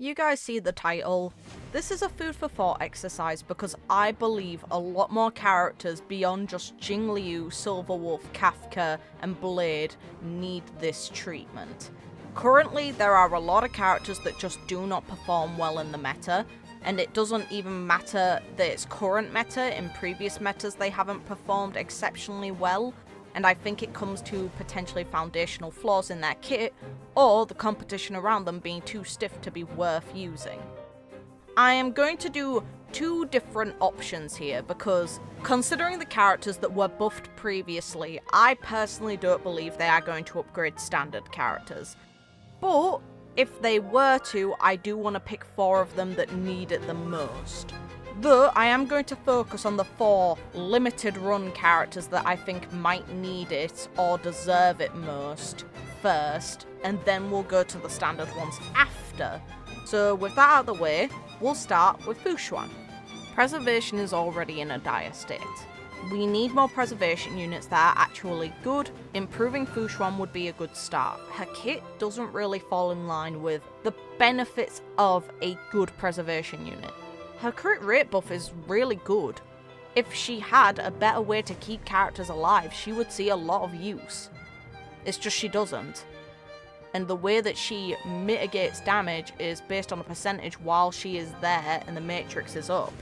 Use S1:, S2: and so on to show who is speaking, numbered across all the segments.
S1: You guys see the title. This is a food for thought exercise because I believe a lot more characters beyond just Jingliu, Silverwolf, Kafka, and Blade need this treatment. Currently, there are a lot of characters that just do not perform well in the meta, and it doesn't even matter that it's current meta. In previous metas, they haven't performed exceptionally well, and I think it comes to potentially foundational flaws in their kit, or the competition around them being too stiff to be worth using. I am going to do two different options here because, considering the characters that were buffed previously, I personally don't believe they are going to upgrade standard characters. But if they were to, I do want to pick 4 of them that need it the most. Though I am going to focus on the 4 limited run characters that I think might need it or deserve it most first, and then we'll go to the standard ones after. So with that out of the way, we'll start with Xuan. Preservation is already in a dire state. We need more preservation units that are actually good. Improving Xuan would be a good start. Her kit doesn't really fall in line with the benefits of a good preservation unit. Her crit rate buff is really good. If she had a better way to keep characters alive, she would see a lot of use. It's just she doesn't. And the way that she mitigates damage is based on a percentage while she is there and the matrix is up.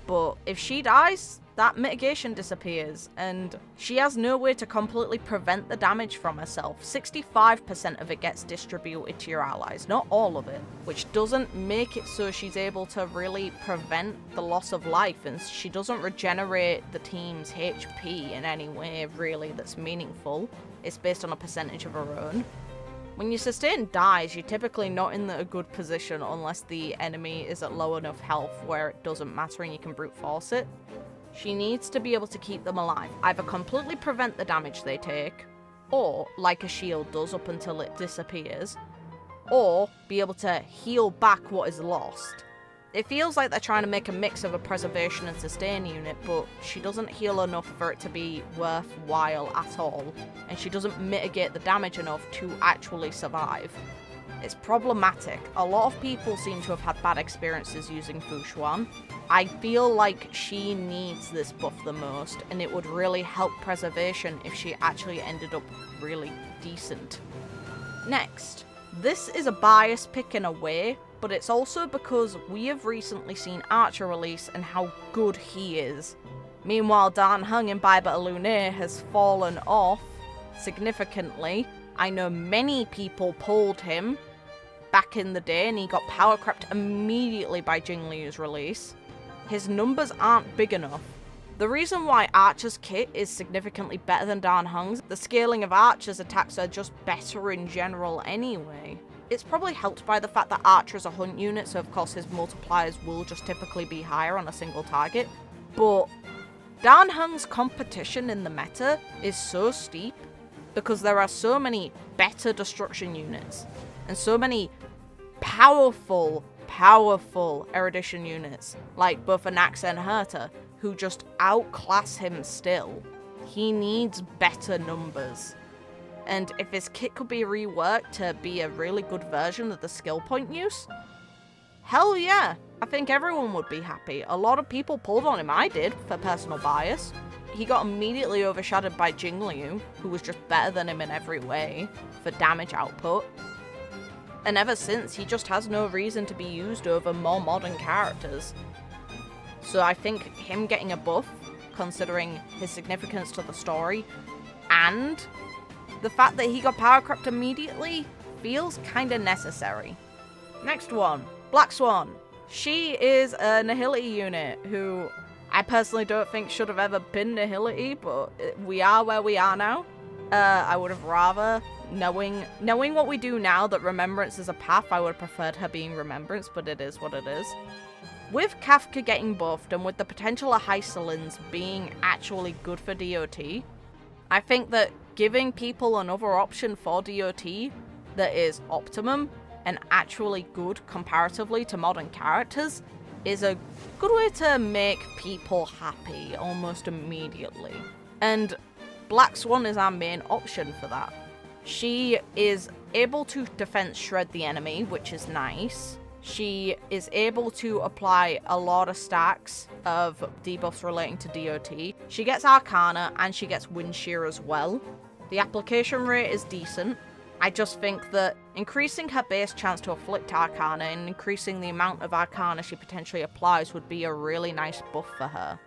S1: But if she dies, that mitigation disappears, and she has no way to completely prevent the damage from herself. 65% of it gets distributed to your allies, not all of it, which doesn't make it so she's able to really prevent the loss of life, and she doesn't regenerate the team's HP in any way really that's meaningful. It's based on a percentage of her own. When your sustain dies, you're typically not in a good position unless the enemy is at low enough health where it doesn't matter and you can brute force it. She needs to be able to keep them alive, either completely prevent the damage they take, or, like a shield does up until it disappears, or be able to heal back what is lost. It feels like they're trying to make a mix of a preservation and sustain unit, but she doesn't heal enough for it to be worthwhile at all, and she doesn't mitigate the damage enough to actually survive. It's problematic. A lot of people seem to have had bad experiences using Xuan. I feel like she needs this buff the most, and it would really help preservation if she actually ended up really decent. Next, this is a bias pick in a way, but it's also because we have recently seen Archer release and how good he is. Meanwhile, Heng in Imbibitor Lunae has fallen off significantly. I know many people pulled him back in the day, and he got power crept immediately by Jingliu's release. His numbers aren't big enough. The reason why Archer's kit is significantly better than Heng's, the scaling of Archer's attacks are just better in general anyway. It's probably helped by the fact that Archer is a hunt unit, so of course his multipliers will just typically be higher on a single target. But Heng's competition in the meta is so steep because there are so many better destruction units and so many powerful erudition units like both Anaxa and Herta who just outclass him still. He needs better numbers. And if his kit could be reworked to be a really good version of the skill point use, hell yeah, I think everyone would be happy. A lot of people pulled on him, I did, for personal bias. He got immediately overshadowed by Jingliu, who was just better than him in every way for damage output. And ever since, he just has no reason to be used over more modern characters. So I think him getting a buff, considering his significance to the story, and the fact that he got power crept immediately, feels kinda necessary. Next one, Black Swan. She is a Nihility unit who I personally don't think should have ever been Nihility, but we are where we are now. I would have rather, knowing what we do now, that Remembrance is a path, I would have preferred her being Remembrance, but it is what it is. With Kafka getting buffed, and with the potential of Hysolins being actually good for DOT, I think that giving people another option for DOT that is optimum and actually good comparatively to modern characters is a good way to make people happy almost immediately. And Black Swan is our main option for that. She is able to defense shred the enemy, which is nice. She is able to apply a lot of stacks of debuffs relating to DOT. She gets Arcana and she gets Wind Shear as well. The application rate is decent. I just think that increasing her base chance to afflict Arcana and increasing the amount of Arcana she potentially applies would be a really nice buff for her.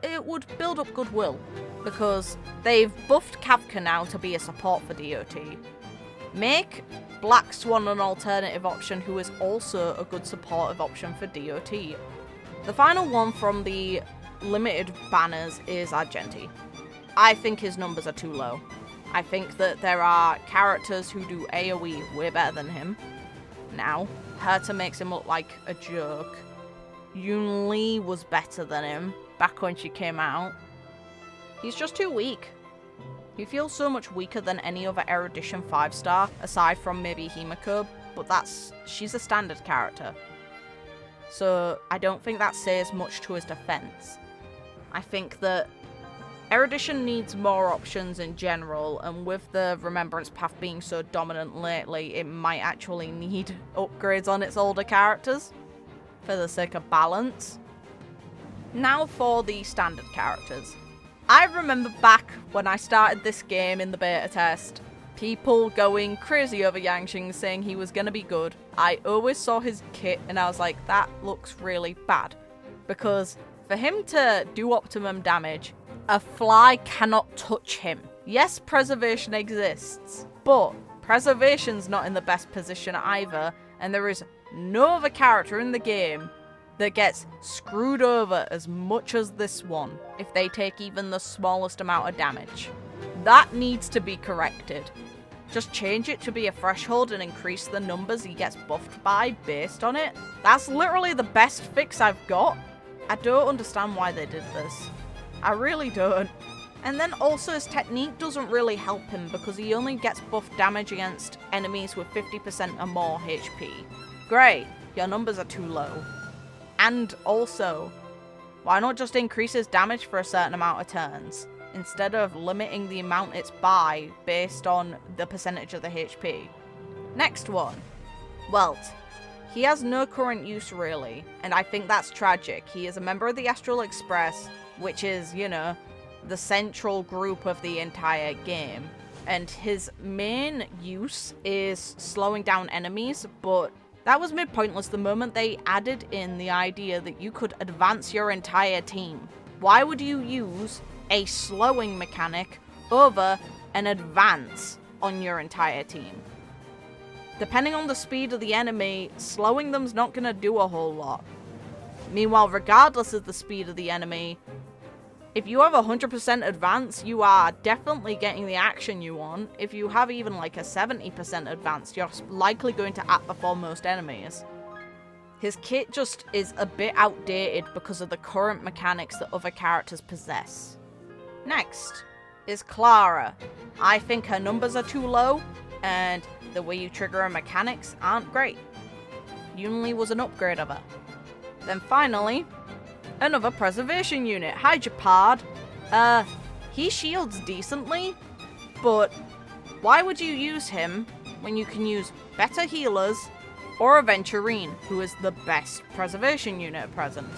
S1: It would build up goodwill, because they've buffed Kafka now to be a support for DOT. Make Black Swan an alternative option who is also a good supportive option for DOT. The final one from the limited banners is Argenti. I think his numbers are too low. I think that there are characters who do AoE way better than him. Now, Herta makes him look like a joke. Yuan was better than him back when she came out. He's just too weak. He feels so much weaker than any other Erudition 5-star, aside from maybe Himiko, but she's a standard character. So I don't think that says much to his defense. I think that Erudition needs more options in general, and with the Remembrance Path being so dominant lately, it might actually need upgrades on its older characters, for the sake of balance. Now for the standard characters. I remember back when I started this game in the beta test, people going crazy over Yanqing saying he was gonna be good. I always saw his kit and I was like, that looks really bad. Because for him to do optimum damage, a fly cannot touch him. Yes, preservation exists, but preservation's not in the best position either, and there is no other character in the game that gets screwed over as much as this one if they take even the smallest amount of damage. That needs to be corrected. Just change it to be a threshold and increase the numbers he gets buffed by based on it. That's literally the best fix I've got. I don't understand why they did this. I really don't. And then also his technique doesn't really help him because he only gets buff damage against enemies with 50% or more HP. Great, your numbers are too low. And also, why not just increase his damage for a certain amount of turns, instead of limiting the amount it's by based on the percentage of the HP? Next one, Welt. He has no current use really, and I think that's tragic. He is a member of the Astral Express, which is, you know, the central group of the entire game. And his main use is slowing down enemies, but that was mid-pointless the moment they added in the idea that you could advance your entire team. Why would you use a slowing mechanic over an advance on your entire team? Depending on the speed of the enemy, slowing them's not going to do a whole lot. Meanwhile, regardless of the speed of the enemy, if you have 100% advance, you are definitely getting the action you want. If you have even like a 70% advance, you're likely going to outperform most enemies. His kit just is a bit outdated because of the current mechanics that other characters possess. Next is Clara. I think her numbers are too low, and the way you trigger her mechanics aren't great. Yuan was an upgrade of her. Then finally, another preservation unit. Hi, Gepard. He shields decently, but why would you use him when you can use better healers or Aventurine, who is the best preservation unit at present?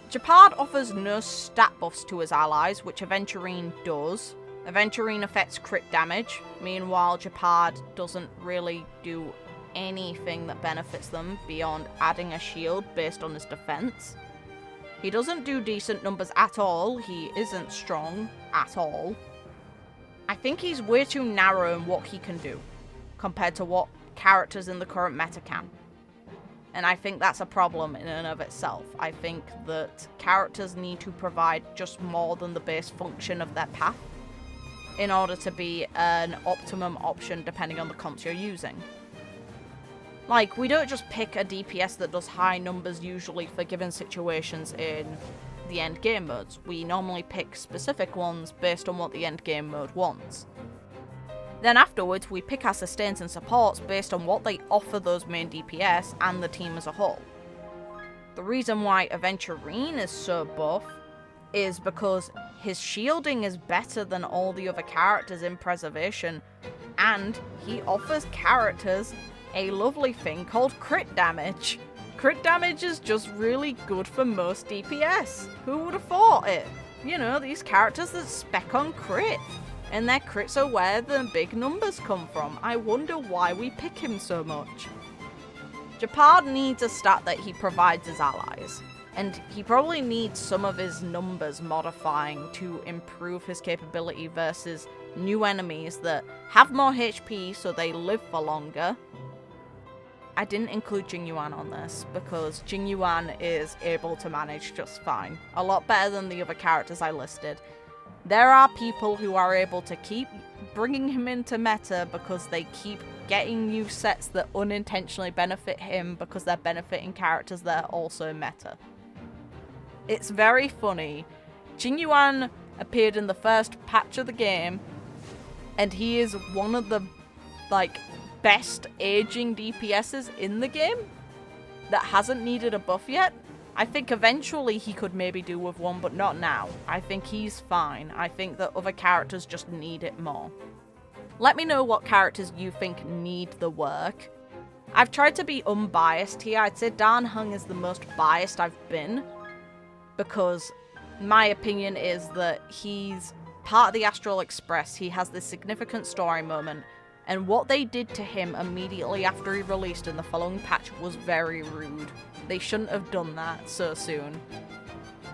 S1: Gepard offers no stat buffs to his allies, which Aventurine does. Aventurine affects crit damage, meanwhile Gepard doesn't really do anything that benefits them beyond adding a shield based on his defense. He doesn't do decent numbers at all. He isn't strong at all. I think he's way too narrow in what he can do compared to what characters in the current meta can. And I think that's a problem in and of itself. I think that characters need to provide just more than the base function of their path in order to be an optimum option depending on the comps you're using. Like, we don't just pick a DPS that does high numbers usually for given situations in the end game modes. We normally pick specific ones based on what the end game mode wants. Then afterwards, we pick our sustains and supports based on what they offer those main DPS and the team as a whole. The reason why Aventurine is so buff is because his shielding is better than all the other characters in Preservation, and he offers characters a lovely thing called crit damage. Crit damage is just really good for most DPS. Who would have thought it? You know, these characters that spec on crit. And their crits are where the big numbers come from. I wonder why we pick him so much. Gepard needs a stat that he provides his allies. And he probably needs some of his numbers modifying to improve his capability versus new enemies that have more HP so they live for longer. I didn't include Yuan on this because Yuan is able to manage just fine. A lot better than the other characters I listed. There are people who are able to keep bringing him into meta because they keep getting new sets that unintentionally benefit him because they're benefiting characters that are also meta. It's very funny. Yuan appeared in the first patch of the game, and he is one of the, best aging DPSs in the game that hasn't needed a buff yet. I think eventually he could maybe do with one, but not now. I think he's fine. I think that other characters just need it more. Let me know what characters you think need the work. I've tried to be unbiased here. I'd say Heng is the most biased I've been, because my opinion is that he's part of the Astral Express. He has this significant story moment, and what they did to him immediately after he released in the following patch was very rude. They shouldn't have done that so soon.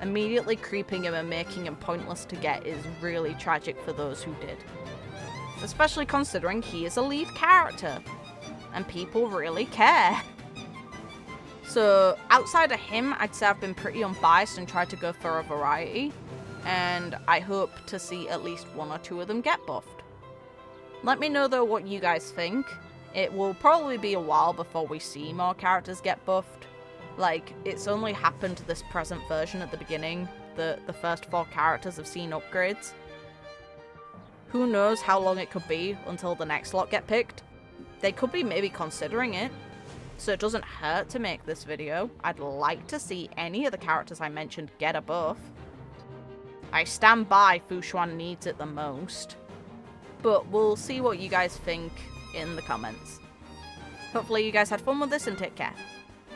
S1: Immediately creeping him and making him pointless to get is really tragic for those who did. Especially considering he is a lead character, and people really care. So outside of him, I'd say I've been pretty unbiased and tried to go for a variety, and I hope to see at least one or two of them get buffed. Let me know though what you guys think. It will probably be a while before we see more characters get buffed. It's only happened to this present version at the beginning. The first 4 characters have seen upgrades. Who knows how long it could be until the next lot get picked. They could be maybe considering it. So it doesn't hurt to make this video. I'd like to see any of the characters I mentioned get a buff. I stand by Xuan needs it the most. But we'll see what you guys think in the comments. Hopefully you guys had fun with this and take care.